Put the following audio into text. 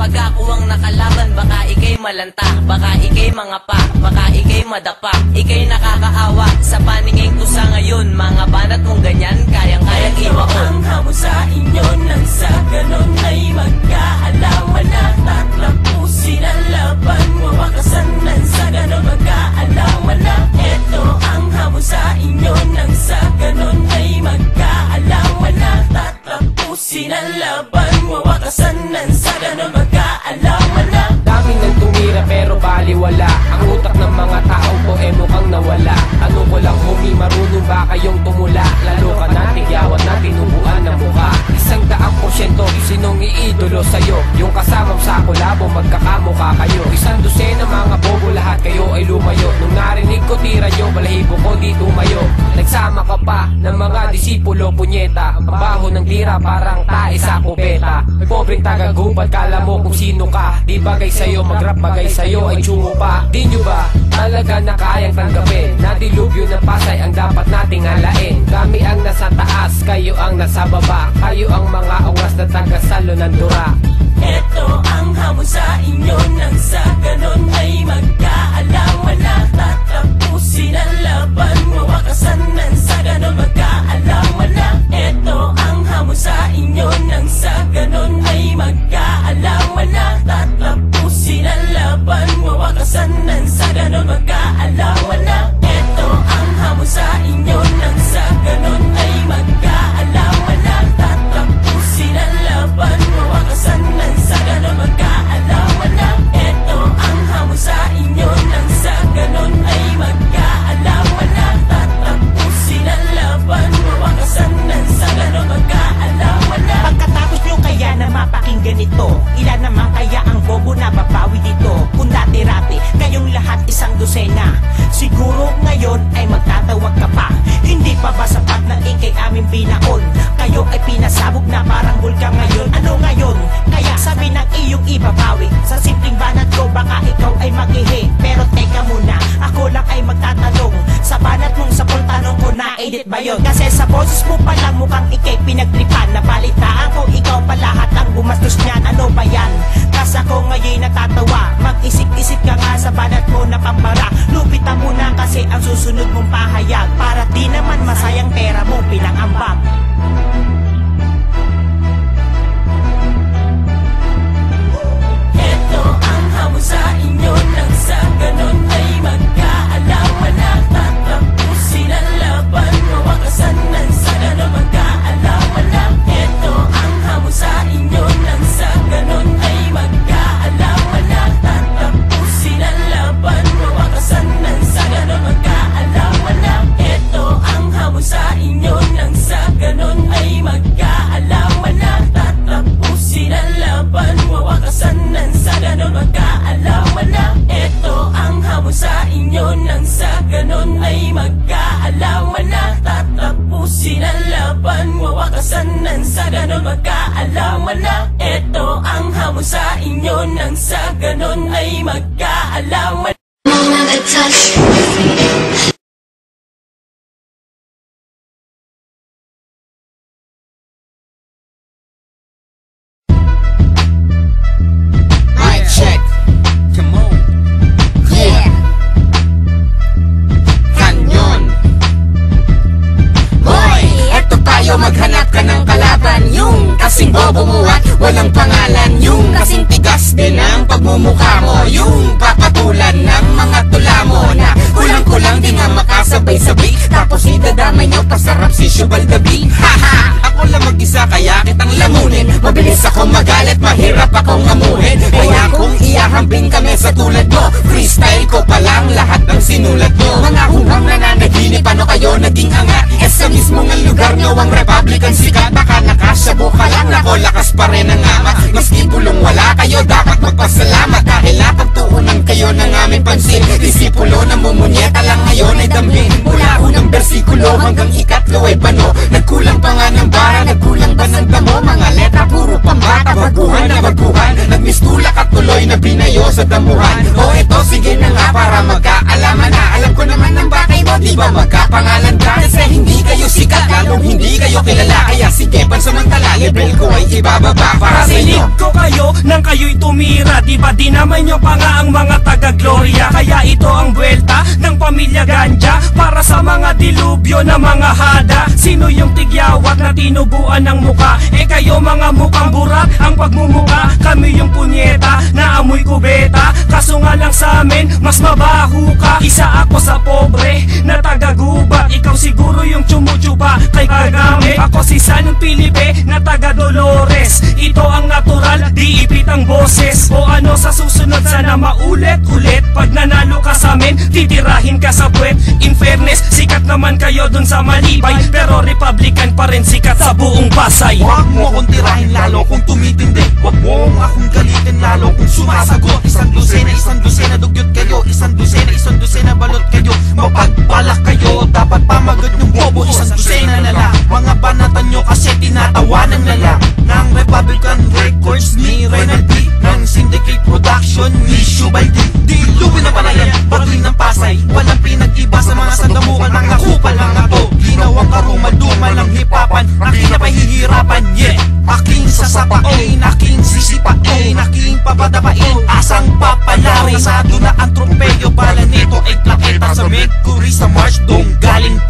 Pag ako ang nakalaban, baka ikay malanta, baka ikay mangapa, baka ikay madapa, ikay nakakaawa sa paningin ko sa ngayon. Mga banat mong ganyan, kayang-kayang iwaon. Ang hamon sa inyo nang sa ganon ay magkaalaman na tatapusin ang laban, mawakasan nang sa ganon magkaalaman na. Ito ang hamon sa inyo nang sa ganon ay magkaalaman na tatapusin ang laban, mawakasan nang sa ganon magkaalaman na. Daming nang tumira pero baliwala, ang utak ng mga tao ko mukhang nawala. Ano ko lang homie, marunong ba kayong tumula? Lalo ka na tigyawat na tinubuan ng mukha. 100% sinong iidolo sa'yo? Yung kasamang sa kolabo, magkakamukha kayo. 100 na mga bobo, lahat kayo ay lumayo. Nung narinig ko tira nyo, balahibo ko di tumayo. Nagsama ka pa ng mga disipulo, punyeta. Ang baho ng tira parang tae sa kubeta. May pobreng tagagubat, kala mo kung sino ka. Di bagay sa'yo, mag-rap bagay sa'yo ay tsungo pa. Di nyo ba talaga na kayang tanggapin na dilubyo ng Pasay ang dapat nating halain? Kami ang nasa taas, kayo ang nasa baba. Kayo ang mga ongas na taga-salo ng dura. Ito ang hamon sa inyo nang sa ganon ay magkaalaman na tatapusin ang laban, mawakasan nang sa ganon magkaalaman na. Ito ang hamon sa inyo nang sa ganon ay magkaalaman na tatapusin ang laban, mawakasan nang sa ganon magkaalaman na. Ito ang hamon sa inyo nang sa ganon ay magkaalaman na tatapusin ang laban, mawakasan nang sa ganon magkaalaman na. Ito ang hamon sa inyo nang sa ganon ay magkaalaman na tatapusin ang laban, mawakasan nang sa ganon magkaalaman na. Pagkatapos nyo kaya na mapakinggan ito, ilan naman kaya ang bobo na babawi dito? Kung dati-rati kayong lahat 100, siguro ngayon ay magtatawag ka pa. Hindi pa ba sapat na ikay aming binaon? Kayo ay pinasabog na parang bulkan ngayon. Ano ngayon? Kaya sabi ng iyong ibabawi sa simpleng banat ko, baka ikaw ay maghihi. Pero teka muna, ako lang ay magtatanong, sa banat mong sapol tanong ko, na-edit ba yun? Kasi sa boses mo palang mukhang ikay pinagtripan. Nabalitaan ko ikaw pa lahat ang gumastos niyan. Ano ba yan? Tas ako ngayon natatawa, mag-isip-isip ka nga sa banat mo na pambara. Lupitan mo na kasi ang susunod mong pahayag, para di naman masayang pera mo pinangambag. Ito ang hamon sa inyo nang sa ganon ay magkaalaman na tatapusin ang laban, mawakasan nang sa ganon magkaalaman na. Ito ang hamon sa inyo nang sa ganon ay magkaalaman na tatapusin ang laban, mawakasan nang sa ganon magkaalaman na. Ito ang hamon sa inyo nang sa ganon ay magkaalaman na tatapusin ang laban, mawakasan nang sa ganon magkaalaman na. Ito ang hamon sa inyo nang sa ganon ay magkaalaman na tatapusin ang laban, mawakasan nang sa ganon magkaalaman na. Ito ang hamon sa inyo nang sa ganon ay magkaalaman. Check. Come on. Yeah. Kanyon. Hoy, eto tayo, maghanap ka ng kalaban. Yung kasing bobo mo at walang pangalan. Yung kasing tigas din ang pagmumukha mo. Yung papatulan ng mga tula mo na kulang-kulang di nga makasabay-sabay. Tapos idadamay nyo, pasarap si Shubaldabi. Haha, ako lang mag-isa kaya kitang lamunin. Mabilis ako magalit, mahirap akong amuhin. Kaya kung iahambing kami sa tulad mo, freestyle ko palang lahat ng sinulat mo. Mga hungang nananaginip, paano kayo naging angat? Sa mismo ng lugar nyo ang Republican sikat. Baka nakasabo ka lang, ako lakas pa rin ang ama. Maski pulong wala kayo, dapat magpasalamat. Dahil napagtuunan kayo ng aming pansin. Disipulo na mumunyeta lang ngayon ay dambing. Mula unang bersikulo hanggang ikatlo ay bano. Nagkulang pa nga ng bara, nagkulang ba ng damo? Mga letra puro pambata, baguhan na baguhan. Nagmistulak at tuloy na binayo sa damuhan. O ito, sige na nga para magkaalaman na. Alam ko naman ng bakay mo, di ba magkapangalan ka? Kasi hindi kayo sikat, lalong hindi kayo kilala. Kaya sige, pansamantala, level ko ay ibababa para sa inyo. Ko kayo, nang kayo'y tumira. Di ba di naman nyo pa nga ang mga taga-Gloria? Kaya ito ang buwelta ng pamilya Ganja para sa mga dilubyo na mga hada. Sino yung tigyawat na tinubuan ng muka? Kayo mga mukhang burak ang pagmumuka. Kami yung punyeta na amoy kubeta. Kaso nga lang sa amin mas mabaho ka. Isa ako sa pobre na taga-gubat. Ikaw siguro yung tsumutsuba kay Kagame. Ako si San Felipe na taga-Dolores. Ito ang natural, di ipit ang boses. O ano sa susunod, sana maulit-ulit. Pag nanalo ka sa amin, titirahin ka sa puwet. In fairness, sikat naman kayo dun sa Malibay, pero Republican pa rin sikat sa buong Pasay. Huwag mo akong tirahin lalo kung tumitindi. Huwag mo akong galitin lalo kung sumasagot. Isang dosena dugyot kayo. Isang dosena balot kayo. Mapagbalak kayo, dapat pamagat yung bobo. Isang dosena na lang, mga banatan nyo kasi tinatawanan na lang ng Republican Records ni Reynald B, ng Syndicate Production ni Shubaldi. Di lupin na palayan, baruin ng Pasay. Walang pinag-iba sa mga sandamukan, mga kupal, mga to. Ginawang karumal-dumal ng hipapan, aking napahihirapan, yeah. Aking sasapain, aking sisipain, aking papadapain, asang papalarin. Nasado na ang trompeyo, bala nito ay plaketa sa Mercury, sa Mars, dong galing